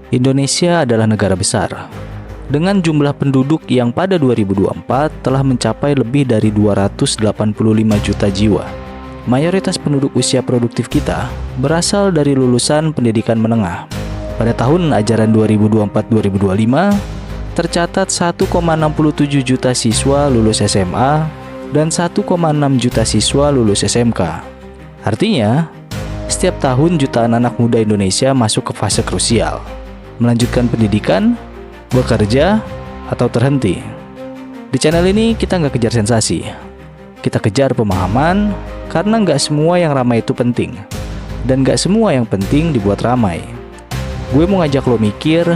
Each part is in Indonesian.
Indonesia adalah negara besar, dengan jumlah penduduk yang pada 2024 telah mencapai lebih dari 285 juta jiwa. Mayoritas penduduk usia produktif kita berasal dari lulusan pendidikan menengah. Pada tahun ajaran 2024-2025, tercatat 1,67 juta siswa lulus SMA dan 1,6 juta siswa lulus SMK. Artinya, setiap tahun jutaan anak muda Indonesia masuk ke fase krusial, melanjutkan pendidikan, bekerja, atau terhenti. Di channel ini kita nggak kejar sensasi, kita kejar pemahaman, karena nggak semua yang ramai itu penting, dan nggak semua yang penting dibuat ramai. Gue mau ngajak lo mikir,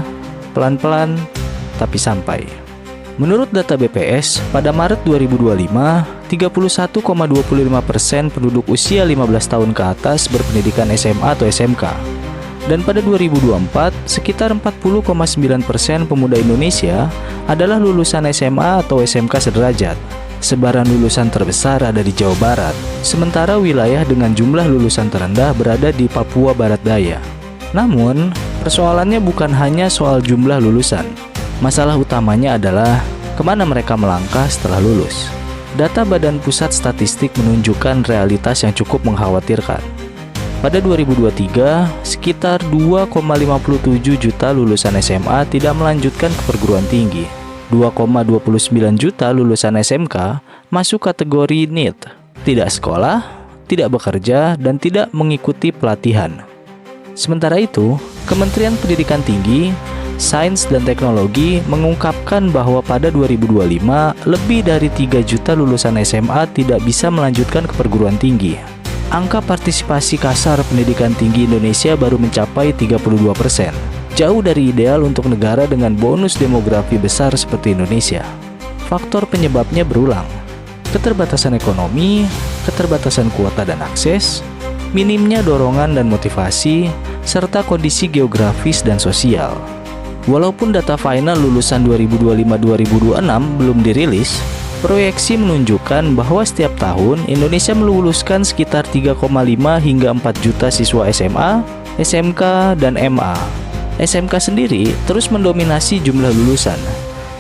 pelan-pelan, tapi sampai. Menurut data BPS, pada Maret 2025, 31,25% penduduk usia 15 tahun ke atas berpendidikan SMA atau SMK. Dan pada 2024, sekitar 40,9% pemuda Indonesia adalah lulusan SMA atau SMK sederajat. Sebaran lulusan terbesar ada di Jawa Barat, sementara wilayah dengan jumlah lulusan terendah berada di Papua Barat Daya. Namun, persoalannya bukan hanya soal jumlah lulusan. Masalah utamanya adalah kemana mereka melangkah setelah lulus. Data Badan Pusat Statistik menunjukkan realitas yang cukup mengkhawatirkan. Pada 2023, sekitar 2,57 juta lulusan SMA tidak melanjutkan ke perguruan tinggi. 2,29 juta lulusan SMK masuk kategori NEET, tidak sekolah, tidak bekerja, dan tidak mengikuti pelatihan. Sementara itu, Kementerian Pendidikan Tinggi, Sains dan Teknologi mengungkapkan bahwa pada 2025, lebih dari 3 juta lulusan SMA tidak bisa melanjutkan ke perguruan tinggi. Angka partisipasi kasar pendidikan tinggi Indonesia baru mencapai 32%. Jauh dari ideal untuk negara dengan bonus demografi besar seperti Indonesia. Faktor penyebabnya berulang. Keterbatasan ekonomi, keterbatasan kuota dan akses, minimnya dorongan dan motivasi, serta kondisi geografis dan sosial. Walaupun data final lulusan 2025-2026 belum dirilis, proyeksi menunjukkan bahwa setiap tahun Indonesia meluluskan sekitar 3,5 hingga 4 juta siswa SMA, SMK, dan MA. SMK sendiri terus mendominasi jumlah lulusan,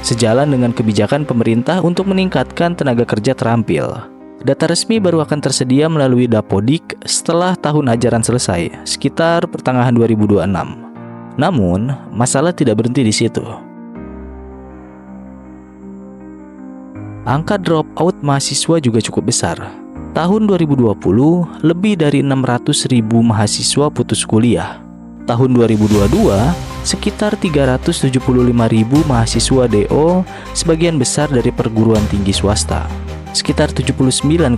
sejalan dengan kebijakan pemerintah untuk meningkatkan tenaga kerja terampil. Data resmi baru akan tersedia melalui Dapodik setelah tahun ajaran selesai, sekitar pertengahan 2026. Namun, masalah tidak berhenti di situ. Angka dropout mahasiswa juga cukup besar. Tahun 2020, lebih dari 600.000 mahasiswa putus kuliah. Tahun 2022, sekitar 375.000 mahasiswa DO, sebagian besar dari perguruan tinggi swasta. Sekitar 79,5%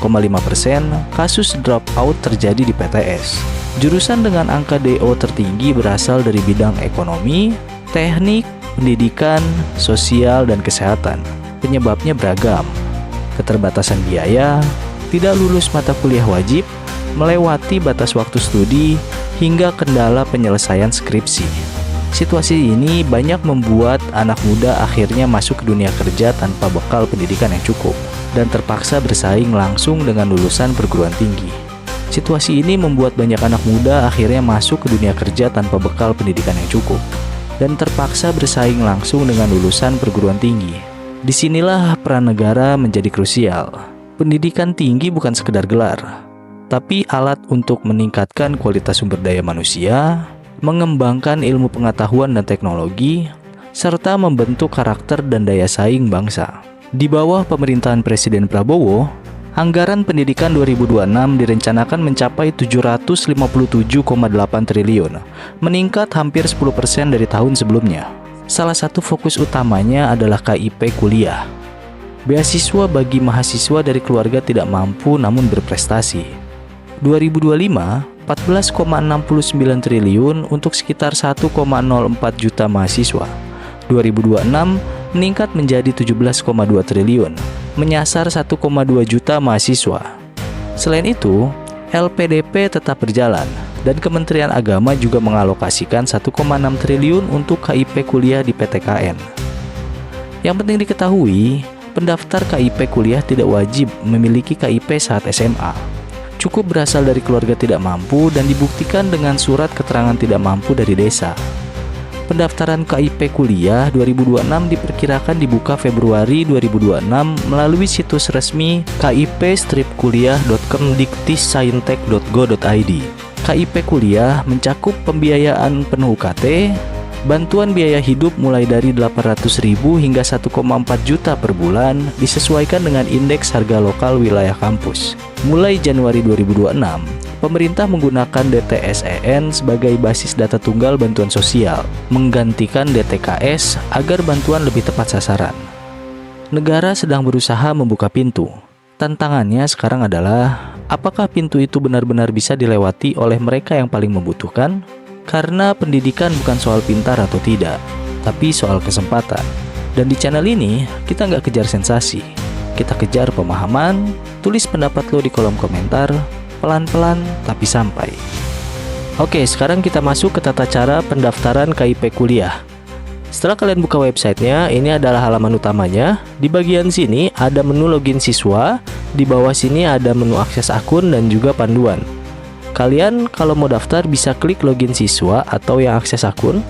kasus dropout terjadi di PTS. Jurusan dengan angka DO tertinggi berasal dari bidang ekonomi, teknik, pendidikan, sosial, dan kesehatan. Penyebabnya beragam. Keterbatasan biaya, tidak lulus mata kuliah wajib, melewati batas waktu studi, hingga kendala penyelesaian skripsi. Situasi ini banyak membuat anak muda akhirnya masuk ke dunia kerja tanpa bekal pendidikan yang cukup dan terpaksa bersaing langsung dengan lulusan perguruan tinggi. Situasi ini membuat banyak anak muda akhirnya masuk ke dunia kerja tanpa bekal pendidikan yang cukup dan terpaksa bersaing langsung dengan lulusan perguruan tinggi. Disinilah peran negara menjadi krusial. Pendidikan tinggi bukan sekedar gelar, tapi alat untuk meningkatkan kualitas sumber daya manusia, mengembangkan ilmu pengetahuan dan teknologi, serta membentuk karakter dan daya saing bangsa. Di bawah pemerintahan Presiden Prabowo, anggaran pendidikan 2026 direncanakan mencapai 757,8 triliun, meningkat hampir 10% dari tahun sebelumnya. Salah satu fokus utamanya adalah KIP kuliah, beasiswa bagi mahasiswa dari keluarga tidak mampu namun berprestasi. 2025, 14,69 triliun untuk sekitar 1,04 juta mahasiswa. 2026 meningkat menjadi 17,2 triliun, menyasar 1,2 juta mahasiswa. Selain itu, LPDP tetap berjalan, dan Kementerian Agama juga mengalokasikan 1,6 triliun untuk KIP kuliah di PTKN. Yang penting diketahui, pendaftar KIP kuliah tidak wajib memiliki KIP saat SMA. Cukup berasal dari keluarga tidak mampu dan dibuktikan dengan surat keterangan tidak mampu dari desa. Pendaftaran KIP Kuliah 2026 diperkirakan dibuka Februari 2026 melalui situs resmi kip-kuliah.kemdikti-saintek.go.id. KIP Kuliah mencakup pembiayaan penuh UKT, bantuan biaya hidup mulai dari 800.000 hingga 1,4 juta per bulan disesuaikan dengan indeks harga lokal wilayah kampus. Mulai Januari 2026, pemerintah menggunakan DTSEN sebagai basis data tunggal bantuan sosial, menggantikan DTKS agar bantuan lebih tepat sasaran. Negara sedang berusaha membuka pintu. Tantangannya sekarang adalah, apakah pintu itu benar-benar bisa dilewati oleh mereka yang paling membutuhkan? Karena pendidikan bukan soal pintar atau tidak, tapi soal kesempatan. Dan di channel ini, kita nggak kejar sensasi. Kita kejar pemahaman. Tulis pendapat lo di kolom komentar. Pelan-pelan tapi sampai. Oke, sekarang kita masuk ke tata cara pendaftaran KIP Kuliah. Setelah kalian buka websitenya, ini adalah halaman utamanya. Di bagian sini ada menu login siswa. Di bawah sini ada menu akses akun dan juga panduan. Kalian kalau mau daftar bisa klik login siswa atau yang akses akun.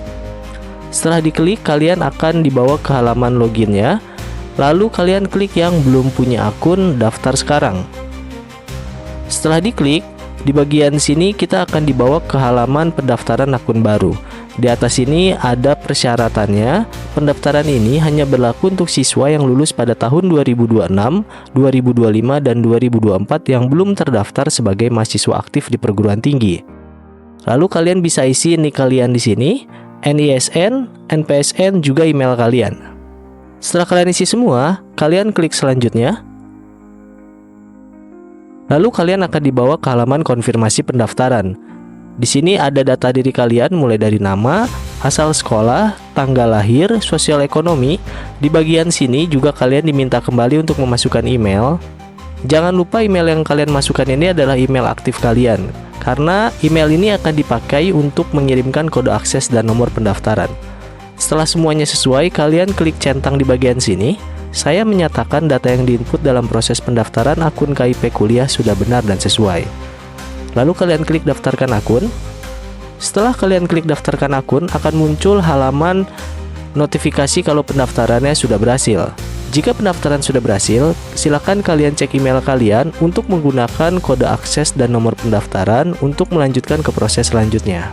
Setelah diklik, kalian akan dibawa ke halaman loginnya. Lalu kalian klik yang belum punya akun, daftar sekarang. Setelah diklik, di bagian sini kita akan dibawa ke halaman pendaftaran akun baru. Di atas ini ada persyaratannya. Pendaftaran ini hanya berlaku untuk siswa yang lulus pada tahun 2026, 2025, dan 2024 yang belum terdaftar sebagai mahasiswa aktif di perguruan tinggi. Lalu kalian bisa isi nik kalian di sini, NISN, NPSN, juga email kalian. Setelah kalian isi semua, kalian klik selanjutnya. Lalu kalian akan dibawa ke halaman konfirmasi pendaftaran. Di sini ada data diri kalian mulai dari nama, asal sekolah, tanggal lahir, sosial ekonomi. Di bagian sini juga kalian diminta kembali untuk memasukkan email. Jangan lupa email yang kalian masukkan ini adalah email aktif kalian, karena email ini akan dipakai untuk mengirimkan kode akses dan nomor pendaftaran. Setelah semuanya sesuai, kalian klik centang di bagian sini. Saya menyatakan data yang diinput dalam proses pendaftaran akun KIP Kuliah sudah benar dan sesuai. Lalu kalian klik daftarkan akun. Setelah kalian klik daftarkan akun, akan muncul halaman notifikasi kalau pendaftarannya sudah berhasil. Jika pendaftaran sudah berhasil, silakan kalian cek email kalian untuk menggunakan kode akses dan nomor pendaftaran untuk melanjutkan ke proses selanjutnya.